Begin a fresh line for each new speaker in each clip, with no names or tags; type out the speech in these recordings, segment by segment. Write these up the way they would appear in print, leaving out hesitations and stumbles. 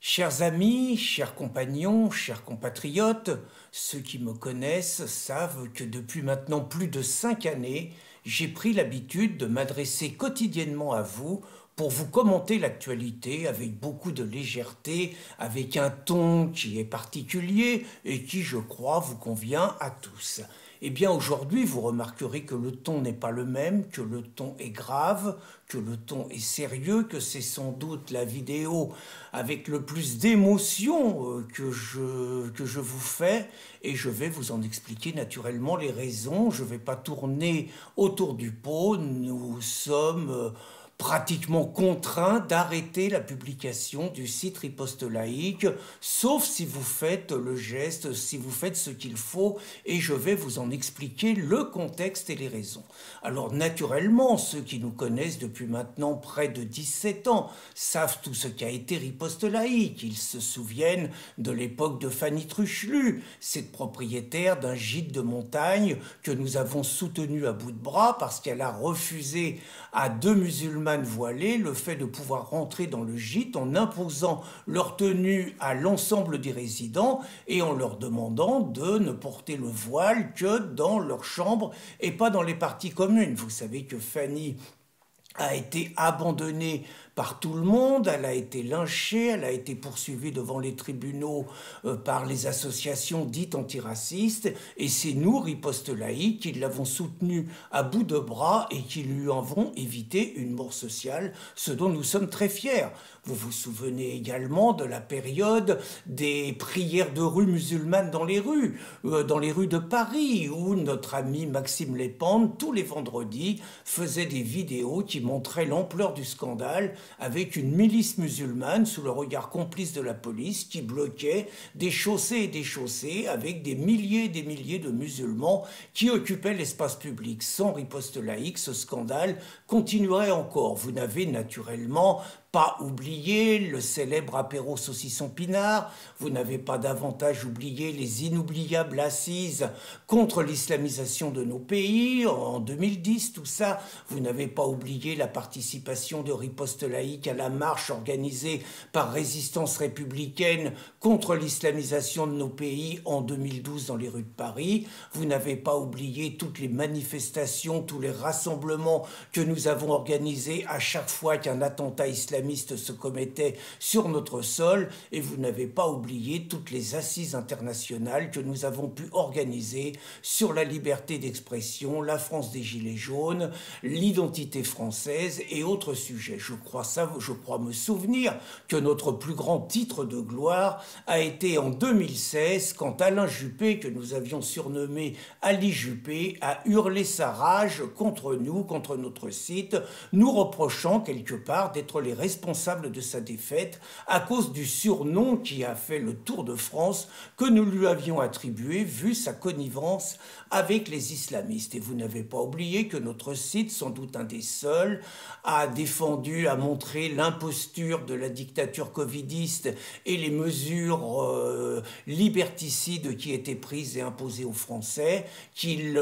Chers amis, chers compagnons, chers compatriotes, ceux qui me connaissent savent que depuis maintenant plus de 5 années, j'ai pris l'habitude de m'adresser quotidiennement à vous pour vous commenter l'actualité avec beaucoup de légèreté, avec un ton qui est particulier et qui, je crois, vous convient à tous. Eh bien, aujourd'hui, vous remarquerez que le ton n'est pas le même, que le ton est grave, que le ton est sérieux, que c'est sans doute la vidéo avec le plus d'émotion que je vous fais, et je vais vous en expliquer naturellement les raisons. Je ne vais pas tourner autour du pot. Nous sommes pratiquement contraint d'arrêter la publication du site Riposte Laïque, sauf si vous faites le geste, si vous faites ce qu'il faut, et je vais vous en expliquer le contexte et les raisons. Alors naturellement, ceux qui nous connaissent depuis maintenant près de 17 ans savent tout ce qu'a été Riposte Laïque. Ils se souviennent de l'époque de Fanny Truchelu, cette propriétaire d'un gîte de montagne que nous avons soutenu à bout de bras parce qu'elle a refusé à deux musulmans voilés le fait de pouvoir rentrer dans le gîte en imposant leur tenue à l'ensemble des résidents et en leur demandant de ne porter le voile que dans leur chambre et pas dans les parties communes. Vous savez que Fanny a été abandonnée par tout le monde, elle a été lynchée, elle a été poursuivie devant les tribunaux par les associations dites antiracistes, et c'est nous, Riposte Laïque, qui l'avons soutenue à bout de bras et qui lui avons évité une mort sociale, ce dont nous sommes très fiers. Vous vous souvenez également de la période des prières de rue musulmanes dans les rues de Paris, où notre ami Maxime Lépande, tous les vendredis, faisait des vidéos qui montraient l'ampleur du scandale avec une milice musulmane sous le regard complice de la police qui bloquait des chaussées et des chaussées avec des milliers et des milliers de musulmans qui occupaient l'espace public. Sans Riposte Laïque, ce scandale continuerait encore. Vous n'avez naturellement pas oublié le célèbre apéro saucisson pinard, vous n'avez pas davantage oublié les inoubliables assises contre l'islamisation de nos pays en 2010, tout ça, vous n'avez pas oublié la participation de Riposte Laïque à la marche organisée par Résistance républicaine contre l'islamisation de nos pays en 2012 dans les rues de Paris, vous n'avez pas oublié toutes les manifestations, tous les rassemblements que nous avons organisés à chaque fois qu'un attentat islamiste se commettaient sur notre sol, et vous n'avez pas oublié toutes les assises internationales que nous avons pu organiser sur la liberté d'expression, la France des Gilets jaunes, l'identité française et autres sujets. Je crois me souvenir que notre plus grand titre de gloire a été en 2016 quand Alain Juppé, que nous avions surnommé Ali Juppé, a hurlé sa rage contre nous, contre notre site, nous reprochant quelque part d'être les responsable de sa défaite à cause du surnom qui a fait le tour de France que nous lui avions attribué vu sa connivence avec les islamistes. Et vous n'avez pas oublié que notre site, sans doute un des seuls, a défendu, a montré l'imposture de la dictature covidiste et les mesures liberticides qui étaient prises et imposées aux Français, qu'il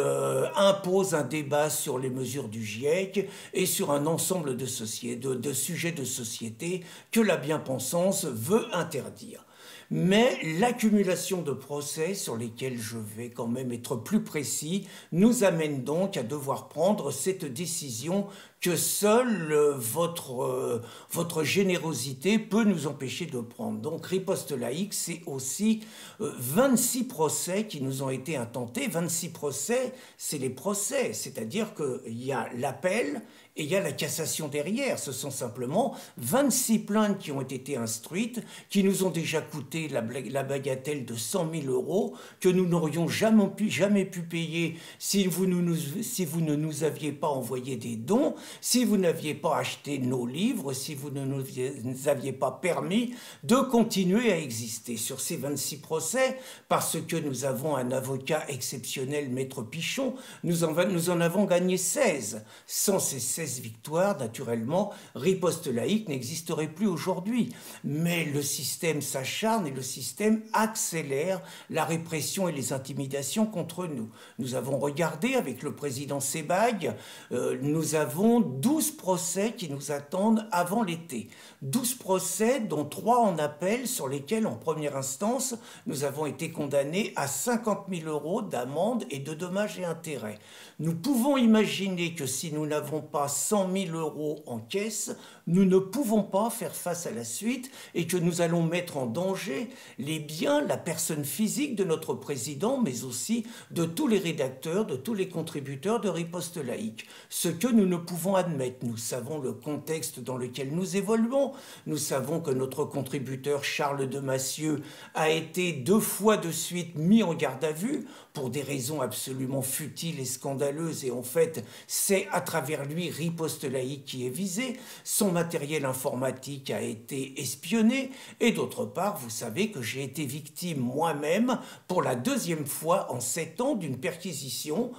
impose un débat sur les mesures du GIEC et sur un ensemble de sujets de société que la bien-pensance veut interdire. Mais l'accumulation de procès, sur lesquels je vais quand même être plus précis, nous amène donc à devoir prendre cette décision que seule votre générosité peut nous empêcher de prendre. Donc Riposte Laïque, c'est aussi 26 procès qui nous ont été intentés. 26 procès, c'est les procès, c'est-à-dire qu'il y a l'appel et il y a la cassation derrière. Ce sont simplement 26 plaintes qui ont été instruites, qui nous ont déjà coûté la bagatelle de 100 000 euros, que nous n'aurions jamais pu payer si vous ne nous aviez pas envoyé des dons, si vous n'aviez pas acheté nos livres, si vous ne nous aviez pas permis de continuer à exister. Sur ces 26 procès, parce que nous avons un avocat exceptionnel, Maître Pichon, nous en avons gagné 16. Sans ces 16 victoires, naturellement, Riposte Laïque n'existerait plus aujourd'hui. Mais le système s'acharne gouverne et le système accélère la répression et les intimidations contre nous. Nous avons regardé avec le président Sebag, nous avons 12 procès qui nous attendent avant l'été. 12 procès, dont 3 en appel, sur lesquels, en première instance, nous avons été condamnés à 50 000 € d'amende et de dommages et intérêts. Nous pouvons imaginer que si nous n'avons pas 100 000 € en caisse, nous ne pouvons pas faire face à la suite et que nous allons mettre en danger les biens, la personne physique de notre président, mais aussi de tous les rédacteurs, de tous les contributeurs de Riposte Laïque. Ce que nous ne pouvons admettre, nous savons le contexte dans lequel nous évoluons, nous savons que notre contributeur Charles de Massieu a été 2 fois de suite mis en garde à vue pour des raisons absolument futiles et scandaleuses, et en fait, c'est à travers lui Riposte Laïque qui est visé. Son matériel informatique a été espionné, et d'autre part, vous savez que j'ai été victime moi-même pour la 2e fois en 7 ans d'une perquisition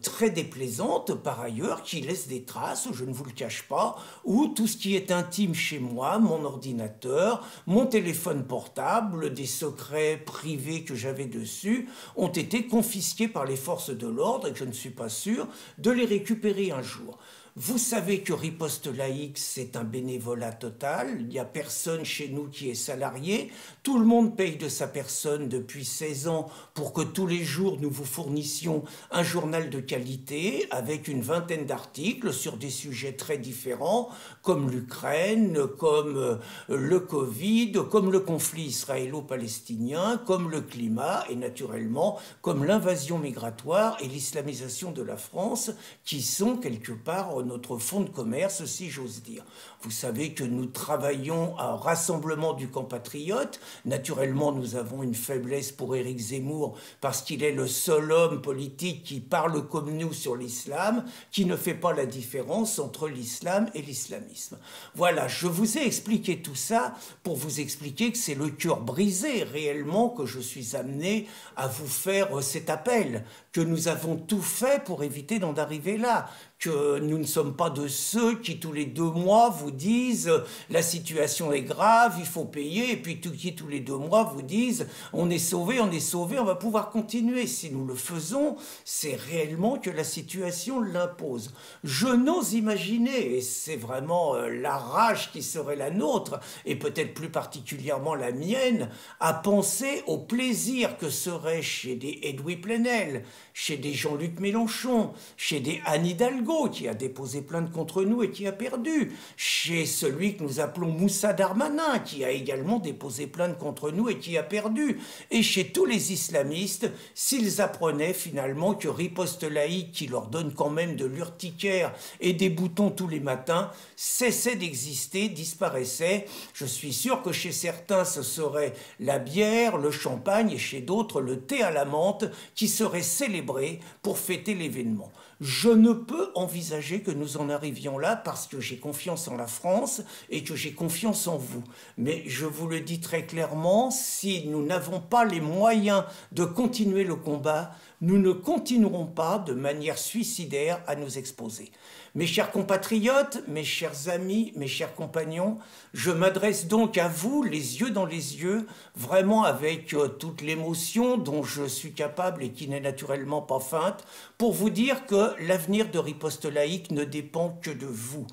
très déplaisante par ailleurs, qui laisse des traces, je ne vous le cache pas, où tout ce qui est intime chez moi, mon ordinateur, mon téléphone portable, des secrets privés que j'avais dessus, ont été confisqués par les forces de l'ordre et que je ne suis pas sûr de les récupérer un jour. Vous savez que Riposte Laïque, c'est un bénévolat total. Il n'y a personne chez nous qui est salarié. Tout le monde paye de sa personne depuis 16 ans pour que tous les jours nous vous fournissions un journal de qualité avec une vingtaine d'articles sur des sujets très différents, comme l'Ukraine, comme le Covid, comme le conflit israélo-palestinien, comme le climat et naturellement comme l'invasion migratoire et l'islamisation de la France, qui sont quelque part notre fonds de commerce, si j'ose dire. Vous savez que nous travaillons à un rassemblement du camp patriote. Naturellement, nous avons une faiblesse pour Éric Zemmour parce qu'il est le seul homme politique qui parle comme nous sur l'islam, qui ne fait pas la différence entre l'islam et l'islamisme. Voilà, je vous ai expliqué tout ça pour vous expliquer que c'est le cœur brisé réellement que je suis amené à vous faire cet appel, que nous avons tout fait pour éviter d'en arriver là, que nous ne sommes pas de ceux qui tous les 2 mois vous disent la situation est grave, il faut payer, et puis qui tous les 2 mois vous disent on est sauvé, on va pouvoir continuer. Si nous le faisons, c'est réellement que la situation l'impose. Je n'ose imaginer, et c'est vraiment la rage qui serait la nôtre, et peut-être plus particulièrement la mienne, à penser au plaisir que serait chez des Edoui Plenel, chez des Jean-Luc Mélenchon, chez des Anne Hidalgo, qui a déposé plainte contre nous et qui a perdu, chez celui que nous appelons Moussa Darmanin, qui a également déposé plainte contre nous et qui a perdu, et chez tous les islamistes, s'ils apprenaient finalement que Riposte Laïque, qui leur donne quand même de l'urticaire et des boutons tous les matins, cessait d'exister, disparaissait. Je suis sûr que chez certains, ce serait la bière, le champagne, et chez d'autres, le thé à la menthe, qui serait célébré pour fêter l'événement. Je ne peux envisager que nous en arrivions là parce que j'ai confiance en la France et que j'ai confiance en vous. Mais je vous le dis très clairement, si nous n'avons pas les moyens de continuer le combat, nous ne continuerons pas de manière suicidaire à nous exposer. Mes chers compatriotes, mes chers amis, mes chers compagnons, je m'adresse donc à vous, les yeux dans les yeux, vraiment avec toute l'émotion dont je suis capable et qui n'est naturellement pas feinte, pour vous dire que l'avenir de Riposte Laïque ne dépend que de vous.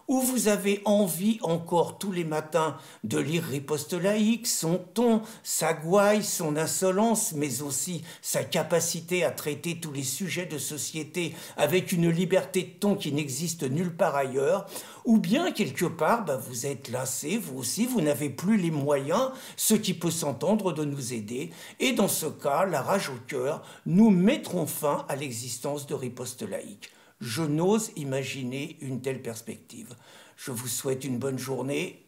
Où vous avez envie encore tous les matins de lire Riposte Laïque, son ton, sa gouaille, son insolence, mais aussi sa capacité à traiter tous les sujets de société avec une liberté de ton qui n'existe nulle part ailleurs, ou bien quelque part vous êtes lassé, vous aussi, vous n'avez plus les moyens, ce qui peut s'entendre, de nous aider, et dans ce cas, la rage au cœur, nous mettrons fin à l'existence de Riposte Laïque. Je n'ose imaginer une telle perspective. Je vous souhaite une bonne journée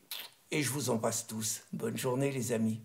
et je vous embrasse tous. Bonne journée les amis.